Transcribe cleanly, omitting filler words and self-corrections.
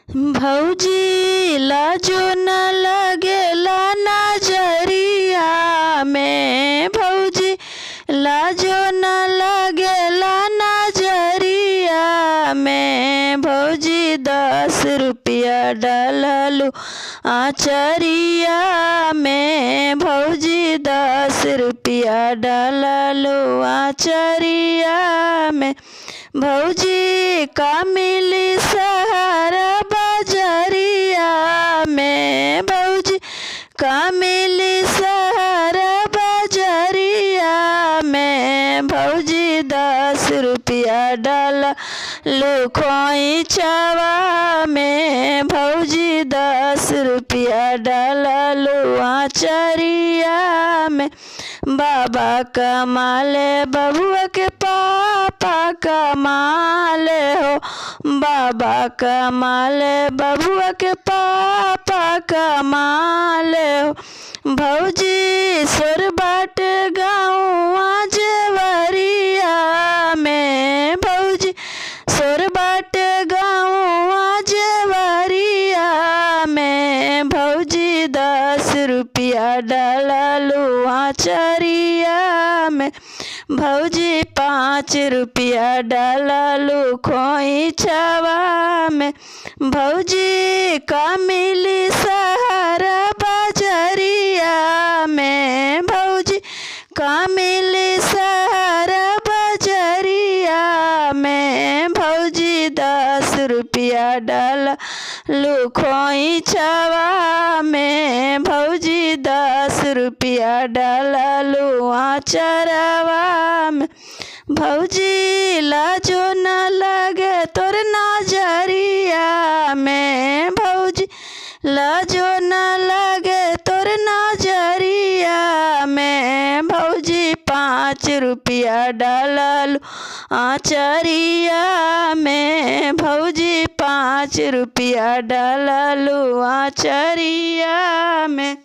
भौजी लाजो न लगेला नजरिया में, भौजी लाजो न लगेला नजरिया में। भौजी 10 रुपया डाललू आचरिया में, भौजी 10 रुपया डाललू आचरिया में। भौजी का मिली सहारा बजरिया में, भौजी का मिली सहारा बजरिया में। भौजी 10 रुपया डाललू खोइचवा में, भौजी 10 रुपया डाललू आचरिया में। बाबा कमाले बबुआ के पापा कमाले हो, बाबा कमाले बबुआ के पापा कमाले हो। भौजी सोर बाट गाँवा जेवरिया में, भौजी सोर बाट गाँवा जेवरिया में। भौजी 10 रुपया डाललू आचरिया में, भौजी 5 रुपया डाललू खोइचवा में। भौजी का मिली सहारा बजरिया में, भौजी का मिली सहारा बजरिया में। भौजी 10 रुपया डाललू खोइचवा में, भौजी 10 रुपया डाललू आचरवा में। भौजी लाजो न लगे तोर नजरिया में, भौजी लाजो न लगे तोर नजरिया में। भौजी 5 रुपया डाललू आचरिया में, भौजी 5 रुपया डाललू आचरिया में।